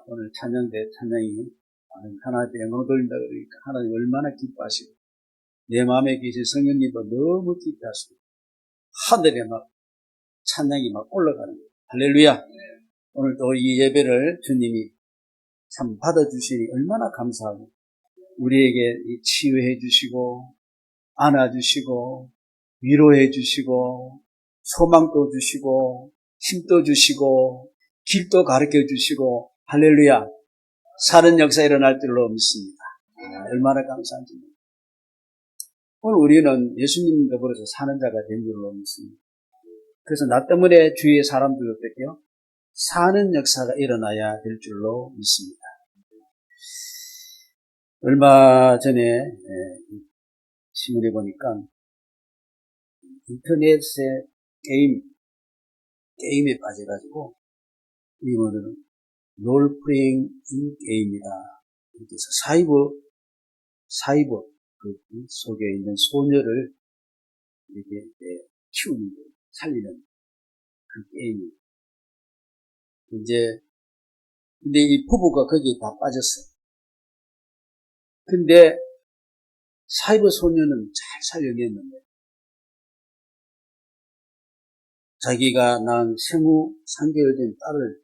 오늘 찬양이 하나님께 영광 돌린다 그러니까 하나님 얼마나 기뻐하시고 내 마음에 계신 성령님도 너무 기뻐하시고 하늘에 막 찬양이 막 올라가는 거예요. 할렐루야. 오늘도 이 예배를 주님이 참 받아주시니 얼마나 감사하고 우리에게 치유해 주시고 안아주시고 위로해 주시고 소망도 주시고 힘도 주시고 길도 가르쳐 주시고 할렐루야. 사는 역사 일어날 줄로 믿습니다. 얼마나 감사한지. 오늘 우리는 예수님 더불어서 사는 자가 된 줄로 믿습니다. 그래서 나 때문에 주위의 사람들 어떻게요? 사는 역사가 일어나야 될 줄로 믿습니다. 얼마 전에 신문에 보니까 인터넷에 게임에 빠져가지고 이거는 롤플레잉 게임이다. 이렇게 해서 사이버 그 속에 있는 소녀를 이렇게 키우는 거, 살리는 그 게임이. 근데 이 부부가 거기에 다 빠졌어요. 근데 사이버 소녀는 잘 살려냈는데 자기가 낳은 생후 3개월 된 딸을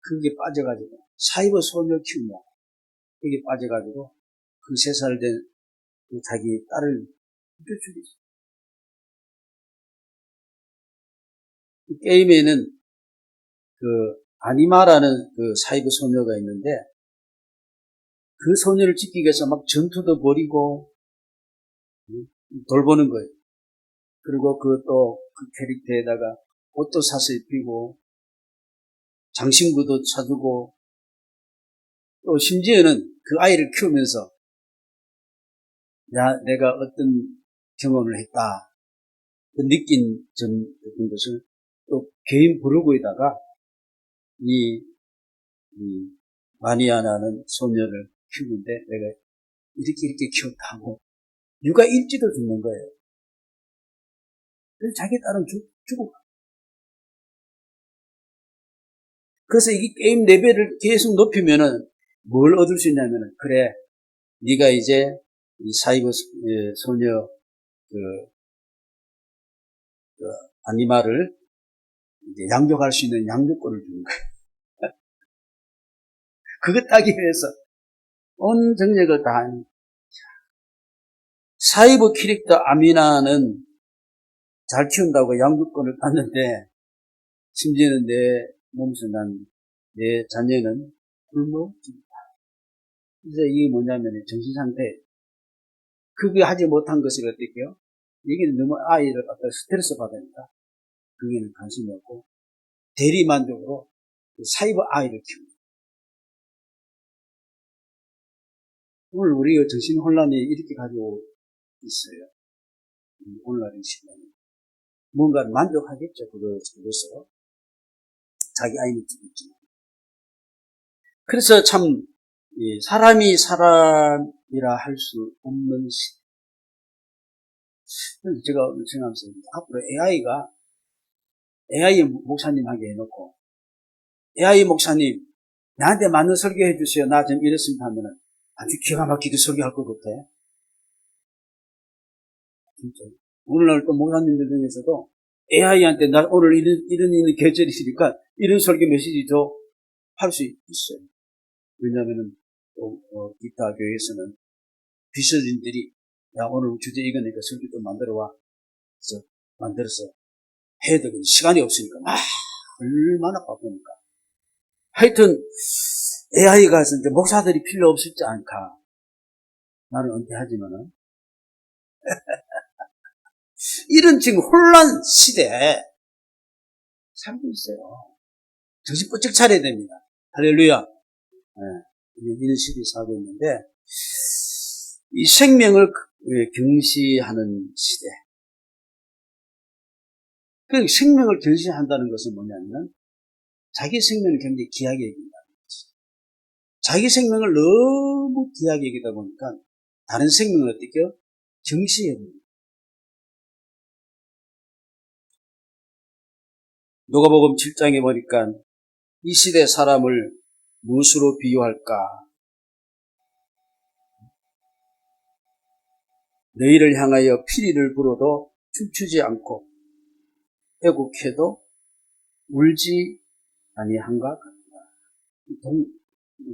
거기에 빠져가지고 사이버 소녀 키우냐 거기에 빠져가지고 그 3살 된 자기 딸을 죽였어요. 그 게임에는 그 아니마라는 그 사이버 소녀가 있는데 그 소녀를 지키기 위해서 막 전투도 벌이고 돌보는 거예요. 그리고 그 캐릭터에다가 옷도 사서 입히고 장신구도 사주고 또 심지어는 그 아이를 키우면서 내가 어떤 경험을 했다. 그 느낀 어떤 것을 또 개인 블로그에다가 이 마니아라는 소녀를 키우는데 내가 이렇게 키웠다고 육아 일지도 듣는 거예요. 그래서 자기 딸은 죽어. 그래서 이 게임 레벨을 계속 높이면은 뭘 얻을 수 있냐면은 그래 네가 이제 이 사이버 소녀 아니마를 이제 양육할 수 있는 양육권을 주는 거예요. 그거 따기 위해서 온 정력을 다한 사이버 캐릭터 아미나는 잘 키운다고 양육권을 땄는데 심지어는 내 몸에서 난 내 자녀는 굶어 죽는다. 그래서 이게 뭐냐면 정신상태. 그게 하지 못한 것을 어떻게요? 이게 너무 아이를 갖다 스트레스 받으니까 그게는 관심이 없고 대리만족으로 사이버 아이를 키운다. 오늘 우리의 정신혼란이 이렇게 가지고 있어요. 오늘날의 시간에. 뭔가를 만족하겠죠. 그것으로. 자기 아이는 죽겠지만. 그래서 참, 사람이 사람이라 할 수 없는 시대. 제가 생각하면서 앞으로 AI 목사님하게 해놓고, AI 목사님, 나한테 맞는 설교해 주세요. 나 좀 이랬습니다 하면은 아주 기가 막히게 설교할 것 같아. 진짜. 오늘날 또 목사님들 중에서도 AI한테 나 오늘 이런 계절이시니까 이런 설교 메시지 줘 할 수 있어요. 왜냐면은 기타 교회에서는 비서진들이 야 오늘 주제 이거니까 설교 좀 만들어와. 그래서 만들어서 해야 되거든. 시간이 없으니까 얼마나 바쁘니까. 하여튼 AI가 이제 목사들이 필요 없을지 않까. 나는 은퇴하지만은 이런 지금 혼란 시대에 살고 있어요. 정신 번쩍 차려야 됩니다. 할렐루야. 이런 시대에 살고 있는데 이 생명을 경시하는 시대. 그 생명을 경시한다는 것은 뭐냐면 자기 생명을 굉장히 귀하게 여긴다는 거지. 자기 생명을 너무 귀하게 여기다 보니까 다른 생명을 어떻게 해요? 경시해버립니다. 누가복음 7장에 보니까 이 시대 사람을 무엇으로 비유할까? 너희를 향하여 피리를 불어도 춤추지 않고 애국해도 울지 아니한가 같다.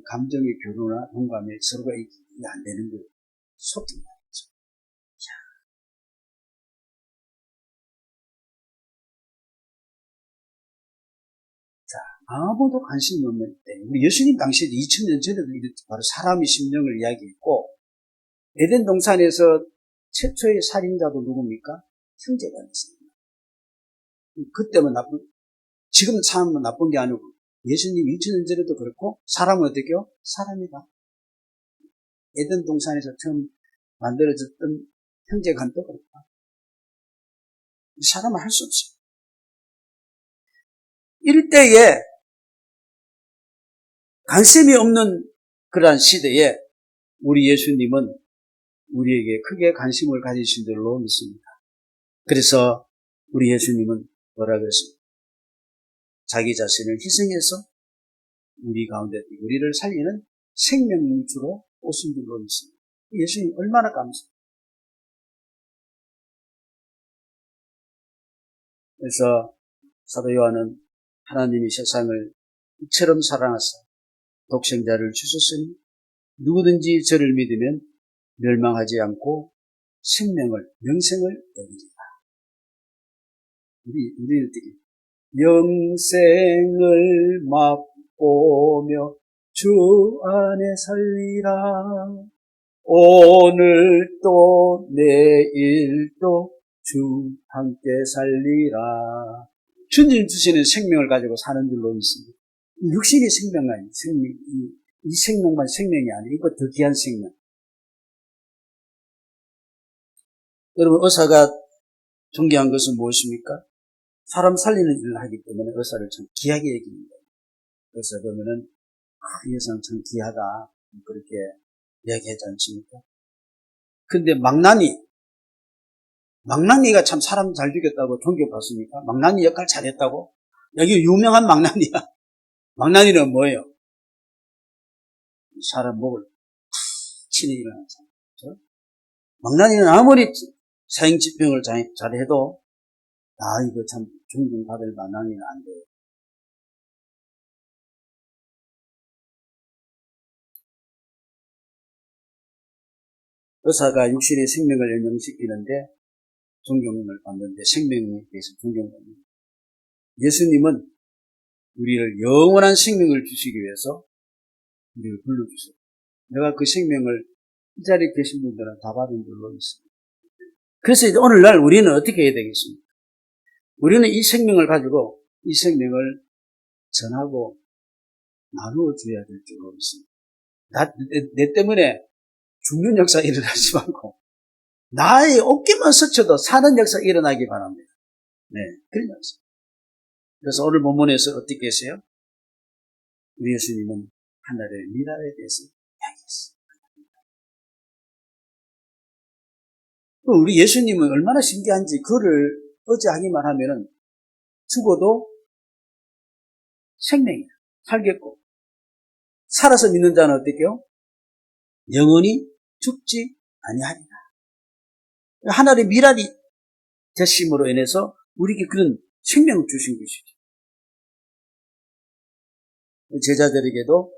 감정의 교류나 동감에 서로가 이게 안 되는 거예요. 속이 말이죠. 자, 아무도 관심이 없는 때, 우리 예수님 당시에 2000년 전에도 바로 사람의 심령을 이야기했고, 에덴 동산에서 최초의 살인자도 누굽니까? 형제가 있습니다. 그때만 지금 사람은 나쁜 게 아니고, 예수님 2000년 전에도 그렇고, 사람은 어떻게요? 사람이다. 에덴 동산에서 처음 만들어졌던 형제간도 그렇다. 사람은 할 수 없어요. 이럴 때에 관심이 없는 그러한 시대에 우리 예수님은 우리에게 크게 관심을 가지신 줄로 믿습니다. 그래서 우리 예수님은 뭐라 그랬습니까? 자기 자신을 희생해서 우리 가운데 우리를 살리는 생명주로 오신 줄로 믿습니다. 예수님 얼마나 감사해요. 그래서 사도 요한은 하나님이 세상을 이처럼 사랑하사 독생자를 주셨으니 누구든지 저를 믿으면 멸망하지 않고 명생을 얻으리라. 우리 어떻게 영생을 맛보며 주 안에 살리라. 오늘도 내일도 주 함께 살리라. 주님 주시는 생명을 가지고 사는 줄로 믿습니다. 육신이 생명이 아니에요. 이 생명만 생명이 아니에요. 이거 더 귀한 생명. 여러분, 의사가 존경한 것은 무엇입니까? 사람 살리는 일을 하기 때문에 의사를 참 귀하게 여깁니다. 그래서 보면은, 이 의사는 참 귀하다. 그렇게 이야기하지 않습니까? 근데 망나니가 참 사람 잘 죽였다고 존경받습니까? 망나니 역할 잘했다고? 여기 유명한 망나니야. 망나니는 뭐예요? 사람 목을 치는 일을 하는 사람. 그렇죠? 망나니는 아무리 사형집행을 잘해도 이거 참 존경받을 망나니는 안 돼요. 의사가 육신의 생명을 연명시키는데 존경을 받는데 생명에 대해서 존경을 받는다. 예수님은 우리를 영원한 생명을 주시기 위해서 우리를 불러주세요. 내가 그 생명을 이 자리에 계신 분들은 다 받은 줄로 있습니다. 그래서 오늘날 우리는 어떻게 해야 되겠습니까? 우리는 이 생명을 가지고 이 생명을 전하고 나누어 줘야 될 줄로 있습니다. 내 때문에 죽는 역사 일어나지 말고 나의 어깨만 스쳐도 사는 역사 일어나기 바랍니다. 네, 그런 역사. 그래서 오늘 본문에서 어떻게 했어요? 우리 예수님은 하늘의 미랄에 대해서 이야기했어요. 우리 예수님은 얼마나 신기한지 그를 의지하기만 하면은 죽어도 생명이야. 살겠고 살아서 믿는 자는 어떻게요? 영원히 죽지 아니하리라. 하늘의 미랄이 되심으로 인해서 우리에게 그런 생명을 주신 것이죠. 제자들에게도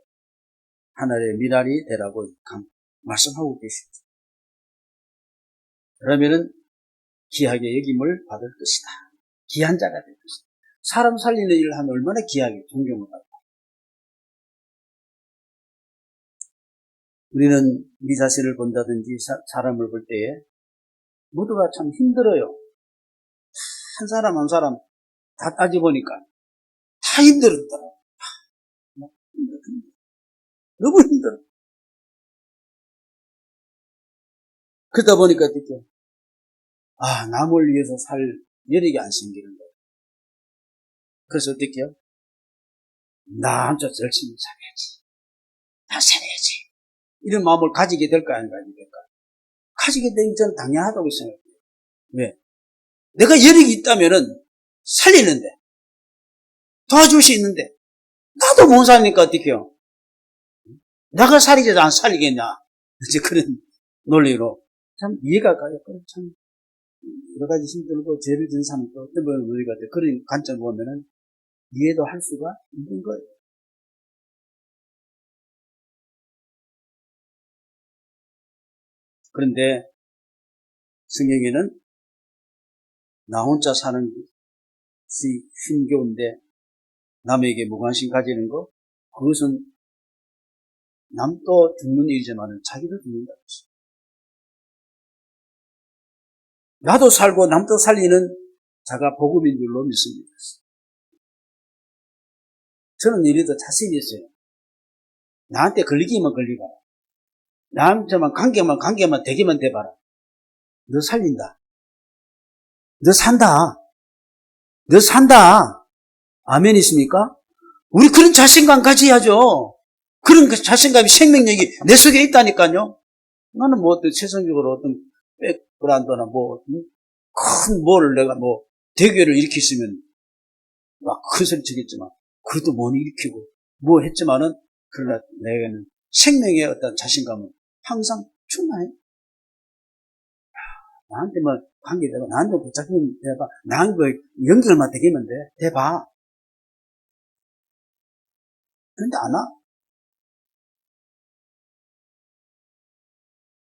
하늘의 미랄이 되라고 말씀하고 계시죠. 그러면은 귀하게 여김을 받을 것이다. 귀한 자가 될 것이다. 사람 살리는 일을 하면 얼마나 귀하게 존경을 받을까. 우리는 우리 자신을 본다든지 사람을 볼 때에 모두가 참 힘들어요. 한 사람 한 사람 다 따져보니까 다 힘들었더라. 너무 힘들어. 그러다 보니까 어떻게 남을 위해서 살 여력이 안 생기는 거예요. 그래서 어떻게 해요? 나 혼자 열심히 살아야지. 다 살아야지. 이런 마음을 가지게 될까 안 가지게 될까? 가지게 되기 전 당연하다고 생각해요. 왜? 내가 여력이 있다면은 살리는데 도와줄 수 있는데 나도 못 사니까 어떻게 해요? 내가 살리지 안 살리겠냐. 이제 그런 논리로 참 이해가 가요. 참 여러 가지 힘들고 죄를 지은 사람도 어떤 분은 우리가 그런 관점을 보면은 이해도 할 수가 있는 거예요. 그런데 성경에는 나 혼자 사는 것이 힘겨운데 남에게 무관심 가지는 거, 그것은 남도 죽는 일이지만 자기도 죽는다. 나도 살고 남도 살리는 자가 복음인 줄로 믿습니다. 저는 이래도 자신이 있어요. 나한테 걸리기만 걸리봐라. 나한테만 관계만 되기만 돼봐라. 너 살린다. 너 산다. 너 산다. 아멘 있습니까? 우리 그런 자신감 가져야죠. 그런 자신감이 생명력이 내 속에 있다니까요. 나는 뭐 어떤 세상적으로 어떤 백그라운드나 큰 뭐를 내가 대교를 일으켰으면 막 큰 소리 치겠지만 그래도 못 일으키고 뭐 했지만은 그러나 내게는 생명의 어떤 자신감은 항상 충만해. 나한테 관계되고 나한테 붙잡히면 돼봐. 나한테 연결만 되기면 돼. 돼봐. 그런데 안 와.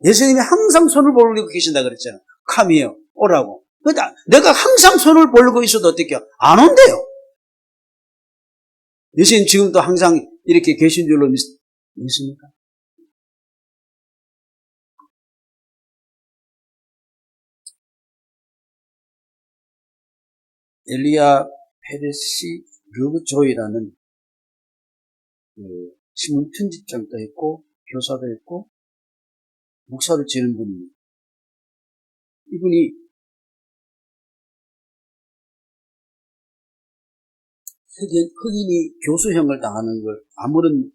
예수님이 항상 손을 벌리고 계신다 그랬잖아. 카미요, 오라고. 근데 내가 항상 손을 벌리고 있어도 어떻게 안 온대요. 예수님 지금도 항상 이렇게 계신 줄로 믿습니까? 엘리야 페레시 르브조이라는 신문 편집장도 했고 교사도 했고 목사를 지는 분입니다. 이분이 흑인이 교수형을 당하는 걸 아무런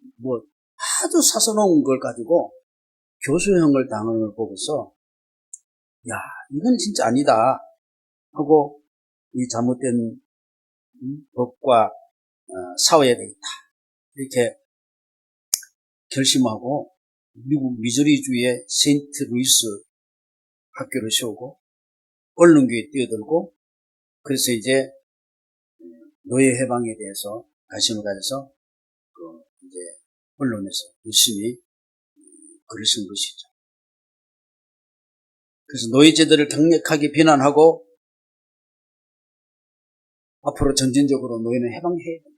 아주 사소한 걸 가지고 교수형을 당하는 걸 보고서 야 이건 진짜 아니다 하고 이 잘못된 법과 싸워야 되겠다 이렇게 결심하고 미국 미주리주의 세인트 루이스 학교를 세우고 언론교에 뛰어들고 그래서 이제 노예 해방에 대해서 관심을 가져서 이제 언론에서 열심히 글을 쓴 것이죠. 그래서 노예제도를 강력하게 비난하고 앞으로 점진적으로 노예는 해방해야 된다.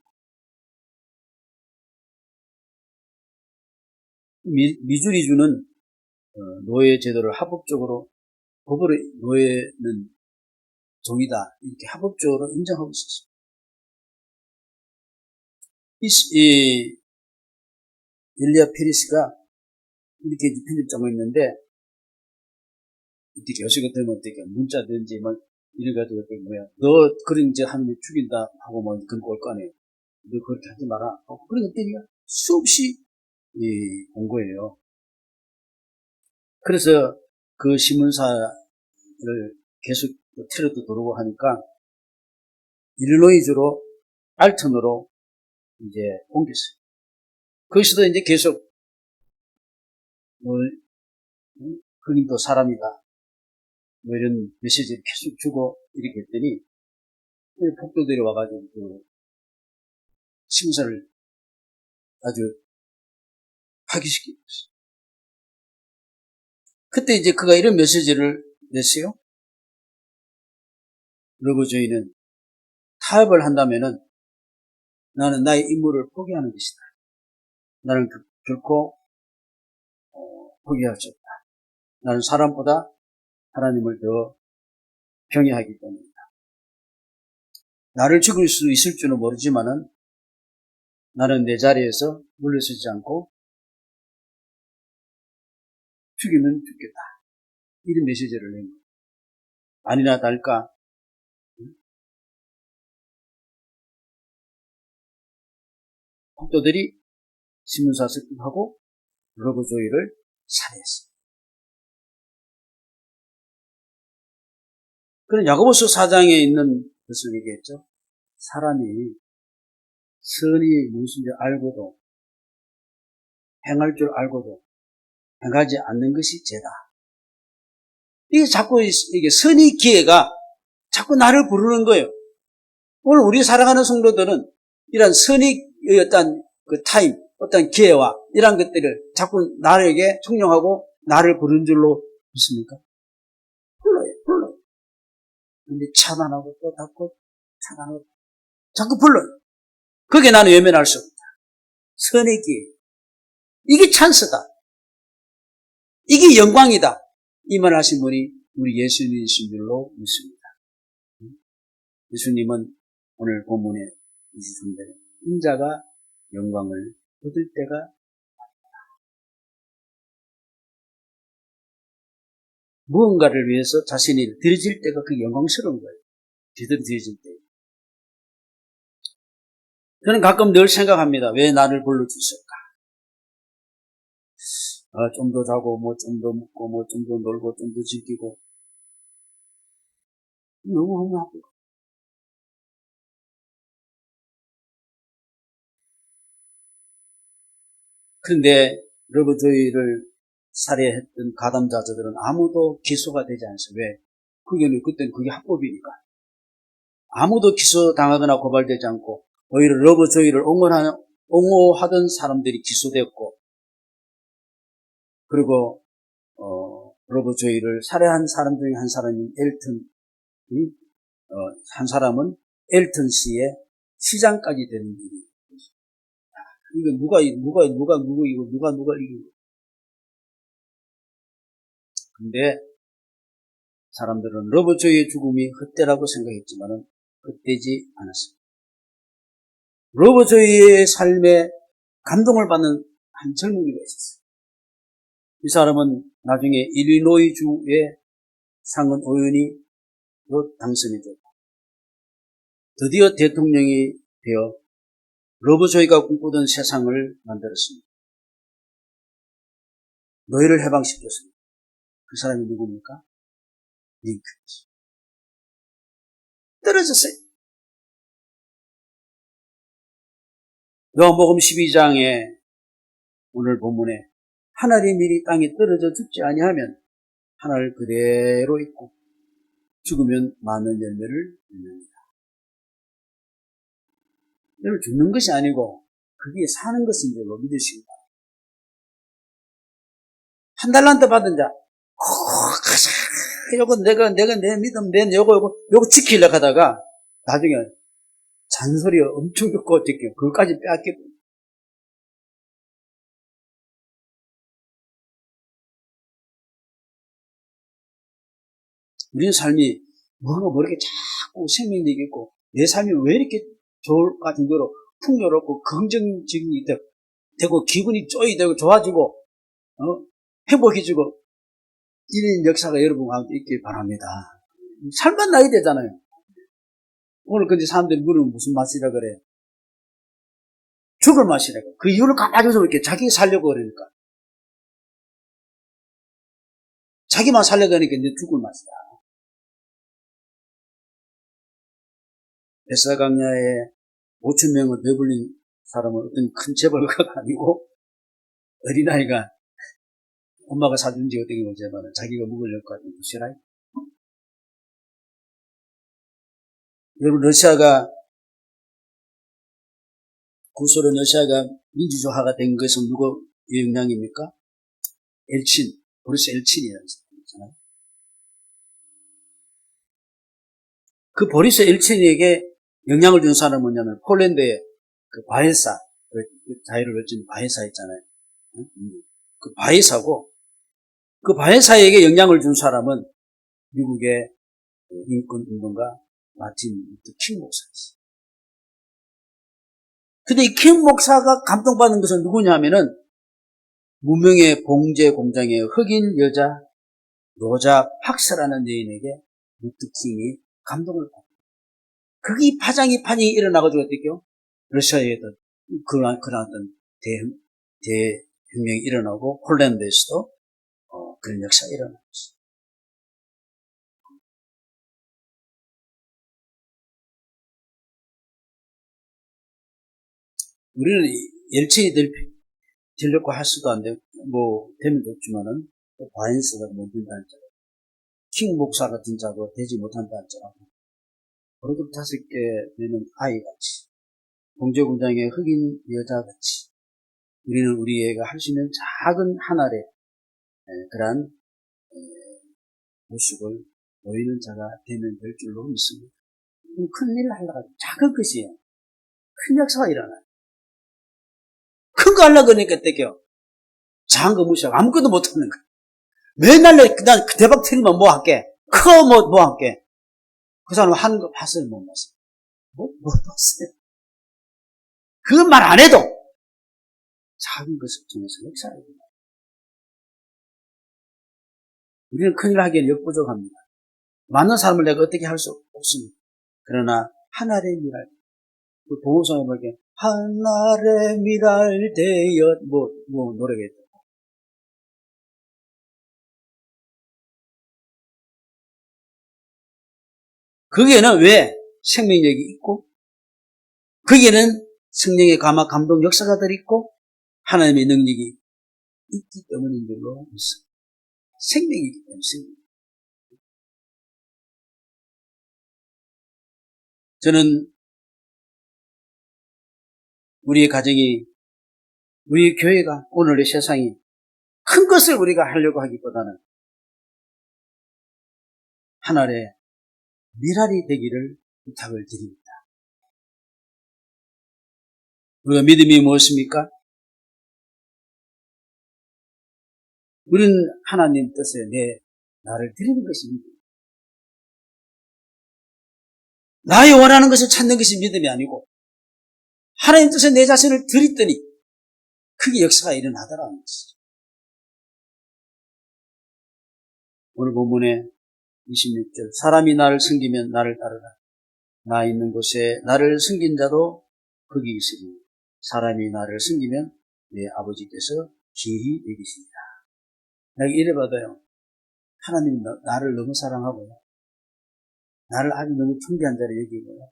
미주리주는 노예제도를 합법적으로 법으로 노예는 종이다 이렇게 합법적으로 인정하고 있었습니다. 이 엘리야 페리시가 이렇게 편집장을 했는데 이렇게 교수가 되면 어떻게 문자든지 이래가지고 너 그런 이제 하면 죽인다 하고 그런 거 올 거 아니에요. 너 그렇게 하지 마라. 그런 것들이 수없이 온 거예요. 그래서 그 신문사를 계속 틀어도 들어오고 하니까 일리노이주로 알턴으로 이제 옮겼어요. 거기서도 이제 계속 흑인도 사람이다 이런 메시지를 계속 주고 이렇게 했더니 폭도들이 와가지고 그 신문사를 아주 파기시키고 있어요. 그때 이제 그가 이런 메시지를 냈어요. 그리고 저희는 타협을 한다면은 나는 나의 임무를 포기하는 것이다. 나는 결코 포기할 수 없다. 나는 사람보다 하나님을 더 경외하기 때문이다. 나를 죽일 수 있을 줄은 모르지만은 나는 내 자리에서 물러서지 않고 죽이면 죽겠다. 이런 메시지를 낸 거예요. 아니나 다를까 폭도들이 신문사 습격하고 러브조이를 살해했어요. 그런 야고보서 4장에 있는 것을 얘기했죠. 사람이 선이 무엇인지 알고도 행할 줄 알고도 행하지 않는 것이 죄다. 이게 자꾸 이게 선의 기회가 자꾸 나를 부르는 거예요. 오늘 우리 살아가는 성도들은 이런 선의 어떤 그 타임, 어떤 기회와 이런 것들을 자꾸 나에게 총명하고 나를 부른 줄로 믿습니까? 불러요. 근데 차단하고 또 닫고 차단하고 자꾸 불러요. 그게 나는 외면할 수 없다. 선의 기회. 이게 찬스다. 이게 영광이다. 이 말 하신 분이 우리 예수님이신 줄로 믿습니다. 예수님은 오늘 본문에 23절에 인자가 영광을 얻을 때가 무언가를 위해서 자신이 드려질 때가 그 영광스러운 거예요. 제대로 드려질 때. 저는 가끔 늘 생각합니다. 왜 나를 불러주실까? 좀 더 자고, 좀 더 묵고, 좀 더 놀고, 좀 더 즐기고. 너무 허무하고. 그런데 러브조이를 살해했던 가담자들은 아무도 기소가 되지 않았어요. 왜? 그때는 그게 합법이니까. 아무도 기소당하거나 고발되지 않고 오히려 러브조이를 옹호하던 사람들이 기소됐고, 그리고 러브조이를 살해한 사람 중에 한 사람인 한 사람은 엘튼 씨의 시장까지 되는 일이. 이거 누가 이기고. 근데 사람들은 러브조이의 죽음이 헛되라고 생각했지만은 헛되지 않았습니다. 러브조이의 삶에 감동을 받는 한 젊은이가 있었어요. 이 사람은 나중에 일리노이주의 상원 의원으로 당선이 되고 드디어 대통령이 되어 러브조이가 꿈꾸던 세상을 만들었습니다. 노예를 해방시켰습니다. 그 사람이 누굽니까? 링컨이죠. 떨어졌어요. 요한복음 12장에 오늘 본문에 하늘이 미리 땅에 떨어져 죽지 아니하면 하늘 그대로 있고 죽으면 많은 열매를 맺는다. 여러분, 죽는 것이 아니고 그게 사는 것인 줄로 믿으시기 바랍니다. 한 달란트 받은 자, 요거 내가 내 믿음, 요거 지키려고 하다가 나중에 잔소리 엄청 듣고 어떻게 그것까지 빼앗기고. 우리의 삶이 뭐가 이렇게 자꾸 생명력이 있고 내 삶이 왜 이렇게 좋을까 정도로 풍요롭고 긍정적이 되고 기분이 쪼이되고 좋아지고 행복해지고 이런 역사가 여러분 가운데 있길 바랍니다. 살만 나야 되잖아요. 오늘 근데 사람들이 물으면 무슨 맛이라 그래? 죽을 맛이라 그래. 그 이유를 가지고서 이렇게 자기 살려고 그러니까. 자기만 살려고 하니까 이제 죽을 맛이다. 베사강야에 5,000명을 배불린 사람은 어떤 큰 재벌가가 아니고 어린아이가 엄마가 사준 지 어떻게 보자면 자기가 먹으려고 하던 도시락. 여러분, 구소련 러시아가 민주주의화가 된 것은 누구 영향입니까? 보리스 엘친이라는 사람이 있잖아요. 그 보리스 엘친에게 영향을 준 사람은 뭐냐면 폴란드의 그 바에사, 자유를 얻은 바에사 있잖아요. 그 바에사고, 그 바에사에게 영향을 준 사람은 미국의 인권운동가 마틴 루터 킹 목사였어요. 근데 이 킹 목사가 감동받는 것은 누구냐 하면은 무명의 봉제 공장의 흑인 여자 로자 박스라는 여인에게 루터 킹이 감동을 받고, 그게 판이 일어나가지고 어떻게요? 러시아에도 그런 어떤 대혁명이 일어나고 폴란드에서도 그런 역사가 일어나고 있어요. 우리는 엘친이 전력화 할 수도 안 되고, 되면 좋지만은, 바인스가 못 된다는 자고, 킹 목사 같은 자고 되지 못한다는 자고, 그래도 5개 되는 아이같이, 공저공장의 흑인 여자같이, 우리는 우리애가 할 수 있는 작은 하나의 그러한 모습을 보이는 자가 되면 될 줄로 믿습니다. 큰 일을 하려고 하죠. 작은 것이에요. 큰 역사가 일어나요. 큰 거 하려고 하니까 떼겨. 작은 거 무시하고 아무것도 못하는 거야. 맨날 난 대박 틀리면 뭐 할게? 커 뭐 할게? 그 사람은 하는 거 봤어요? 못 봤어요? 못 봤어요. 그건 말 안 해도 작은 것을 통해서 역사를 해요. 우리는 큰일 하기에는 역부족합니다. 많은 사람을 내가 어떻게 할 수 없습니다. 그러나 하늘의 미랄, 그 동호성에 보게 하늘의 미랄 되어 노래가 있다. 거기에는 왜 생명력이 있고, 거기에는 성령의 감동 역사가 들어있고 하나님의 능력이 있기 때문인 줄로 믿습니다. 생명이기 때문에 생명. 저는 우리의 가정이, 우리 교회가, 오늘의 세상이 큰 것을 우리가 하려고 하기보다는 하늘의 미랄이 되기를 부탁을 드립니다. 우리가 믿음이 무엇입니까? 우리는 하나님 뜻에 나를 드리는 것이 믿음. 나의 원하는 것을 찾는 것이 믿음이 아니고 하나님 뜻에 내 자신을 드렸더니 크게 역사가 일어나더라는 것이죠. 오늘 본문에 26절, 사람이 나를 섬기면 나를 따르라. 나 있는 곳에 나를 섬긴 자도 거기 있으니 사람이 나를 섬기면 내 아버지께서 귀히 여기시리라. 내가 이래 봐도요, 하나님이 나를 너무 사랑하고요, 나를 아주 너무 존귀한 자로 여기고요,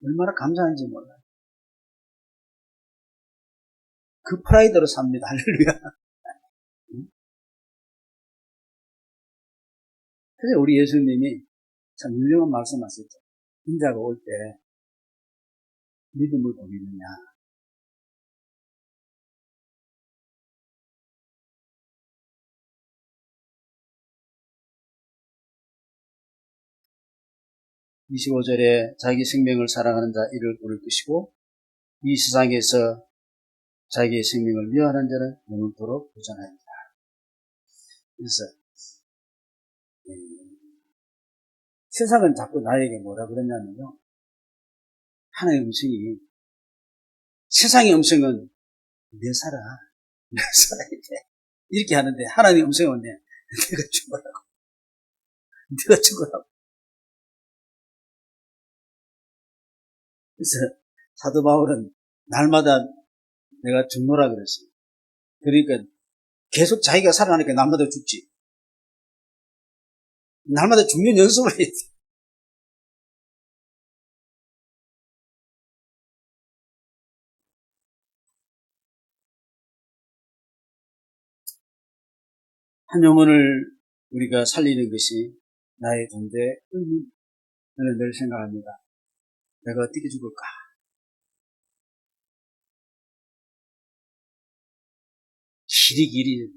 얼마나 감사한지 몰라요. 그 프라이드로 삽니다. 할렐루야. 그래서 우리 예수님이 참 유명한 말씀 하셨죠. 인자가 올 때 믿음을 보이느냐. (25절에) 자기 생명을 사랑하는 자 이를 부를 것이고 이 세상에서 자기의 생명을 미워하는 자는 영원토록 부정하리라. 그래서 세상은 자꾸 나에게 뭐라 그러냐면요, 하나님의 음성이, 세상의 음성은 내 살아 이렇게 하는데 하나님의 음성은 내가 죽어라고. 그래서 사도 바울은 날마다 내가 죽노라 그랬어요. 그러니까 계속 자기가 살아나니까 날마다 죽지. 날마다 죽는 연습을 해야 돼. 한 영혼을 우리가 살리는 것이 나의 존재의 의미. 저는 늘 생각합니다. 내가 어떻게 죽을까? 길이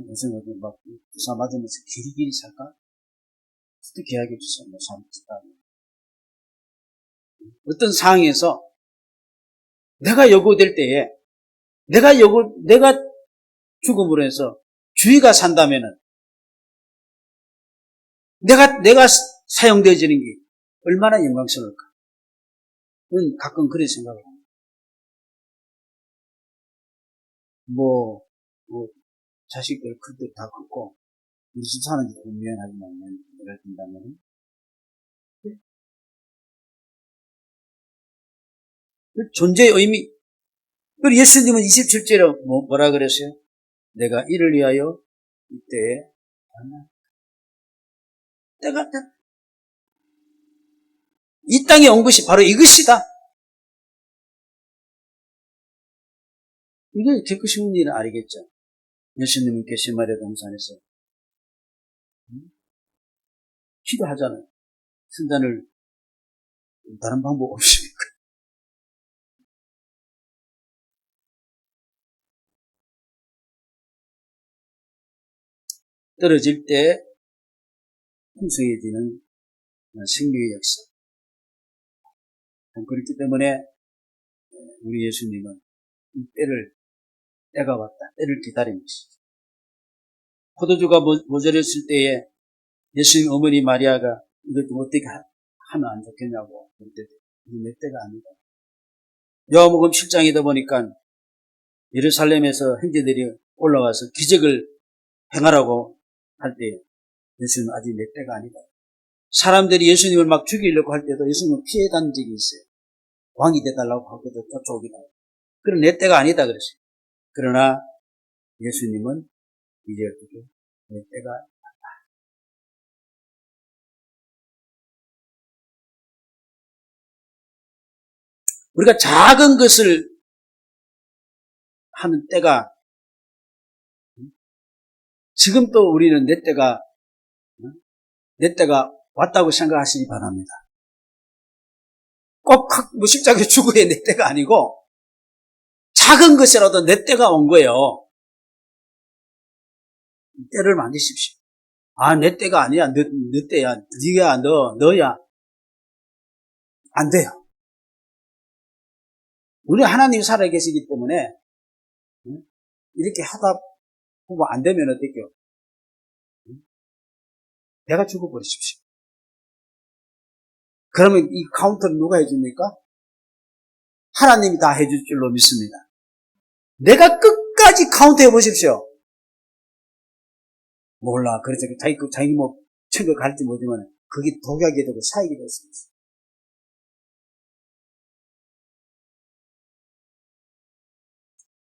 무슨 막 주사 맞으면서 길이 살까? 어떻게 계약해 주세요. 뭐 살까? 어떤 상황에서 내가 요구될 때에 내가 죽음으로 해서 주의가 산다면은 내가 사용되어지는 게 얼마나 영광스러울까? 그건 가끔 그런 생각을 합니다. 자식들 큰들 다 컸고 우리 집 사는 게 미안하지만 내가 된다면 존재의 의미. 그리고 예수님은 27절에 뭐라 그랬어요? 내가 이를 위하여 이때에 때가 이 땅에 온 것이 바로 이것이다. 이게 겪고 싶은 일은 아니겠죠. 예수님은 게세마네 동산에서 기도하잖아요. 순단을 다른 방법 없습니까? 떨어질 때 풍성해지는 생명의 역사. 그렇기 때문에 우리 예수님은 이 때가 왔다. 때를 기다린 것이죠. 포도주가 모자랐을 때에 예수님 어머니 마리아가 이것 좀 어떻게 하면 안 좋겠냐고 그럴 때 이게 내 때가 아니다. 요한복음 7장이다 보니까 예루살렘에서 형제들이 올라와서 기적을 행하라고 할 때 예수님은 아직 내 때가 아니다. 사람들이 예수님을 막 죽이려고 할 때도 예수님은 피해 간 적이 있어요. 왕이 돼달라고 하고도 쫓아오기도 하고. 그런 내 때가 아니다 그랬어요. 그러나 예수님은 이제 어떻게 내 때가 왔다. 우리가 작은 것을 하는 때가 지금 또 우리는 내 때가 왔다고 생각하시기 바랍니다. 꼭 십자가에 죽어야 내 때가 아니고 작은 것이라도 내 때가 온 거예요. 때를 만드십시오. 아, 내 때가 아니야. 너 때야. 네가 너야. 안 돼요. 우리 하나님이 살아계시기 때문에 이렇게 하다 보면 안 되면 어떡해요? 내가 죽어버리십시오. 그러면 이 카운터를 누가 해줍니까? 하나님이 다 해줄 줄로 믿습니다. 내가 끝까지 카운트 해보십시오. 몰라. 그래서 자기 뭐 천국 갈지 모르지만 그게 독약이 되고 사익이 됐습니다.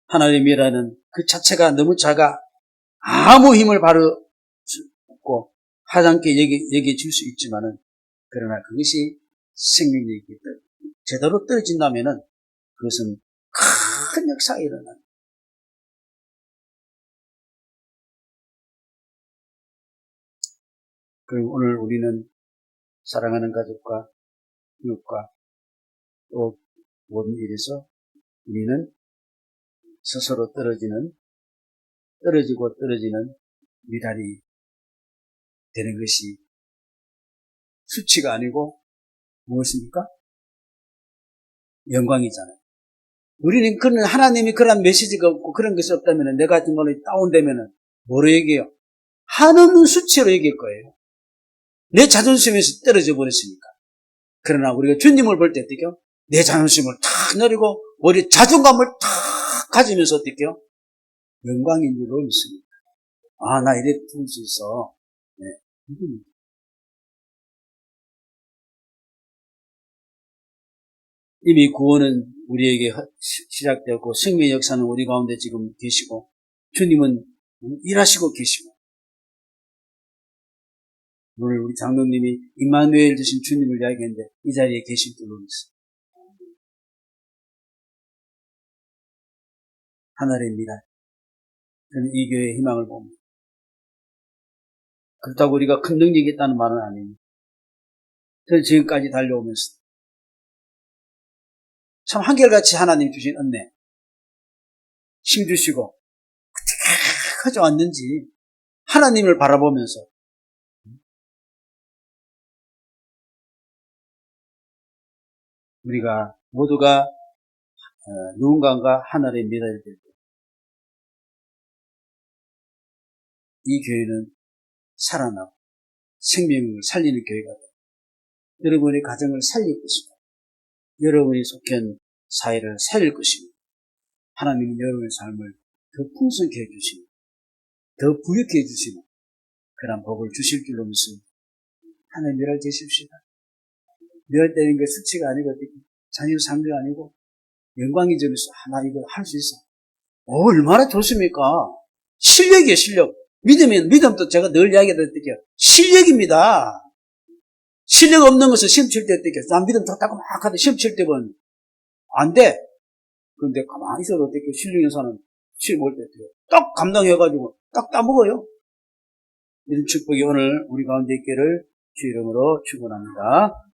하나님이라는 그 자체가 너무 작아 아무 힘을 바로 없고 하찮게 여기 줄 수 있지만은 그러나 그것이 생명력이기 때문에 제대로 떨어진다면은 그것은 큰 역사가 일어나는. 그리고 오늘 우리는 사랑하는 가족과 이웃과 또 모든 일에서 우리는 스스로 떨어지고 떨어지는 미랄이 되는 것이 수치가 아니고 무엇입니까? 영광이잖아요. 우리는 그런 하나님이 그런 메시지가 없고 그런 것이 없다면 내가 정말 다운되면 뭐로 얘기해요? 한없는 수치로 얘기할 거예요. 내 자존심에서 떨어져 버렸으니까. 그러나 우리가 주님을 볼 때 어떻게요? 내 자존심을 탁 내리고 우리 자존감을 탁 가지면서 어떻게요? 영광인 줄로 믿습니다. 아, 나 이래 부를 수 있어. 네. 이미 구원은 우리에게 시작되었고 생명의 역사는 우리 가운데 지금 계시고 주님은 일하시고 계시고 오늘 우리 장로님이 임마누엘 되신 주님을 이야기했는데 이 자리에 계실 줄로 믿습니다. 하나님입니다. 저는 이 교회의 희망을 봅니다. 그렇다고 우리가 큰 능력이 있다는 말은 아닙니다. 저는 지금까지 달려오면서 참 한결같이 하나님 주신 은혜 힘주시고 어떻게 가져왔는지 하나님을 바라보면서 우리가 모두가 누군가가 하나님의 믿어야 될 때 이 교회는 살아나고 생명을 살리는 교회가 됩니다. 여러분의 가정을 살릴 것입니다. 여러분이 속한 사회를 살릴 것입니다. 하나님은 여러분의 삶을 더 풍성케 해주시고 더 부유케 해주시고 그런 복을 주실 줄로 믿습니다. 하나님 멸할 되십시다. 멸되는 게 수치가 아니고 자녀 상대가 아니고 영광이 점에서 하나 이거 할 수 있어. 얼마나 좋습니까? 실력이에요, 실력. 믿음도 제가 늘 이야기했듯이 실력입니다. 실력 없는 것은 시험 칠 때 어떻게 난 믿음 좋다고 막 하는데 시험 칠 때 보면 안 돼. 그런데 가만히 있어도 어떻게 신령에서는 시험 볼 때 딱 감당해가지고 딱 따먹어요. 이런 축복이 오늘 우리 가운데 있기를 주 이름으로 축원합니다.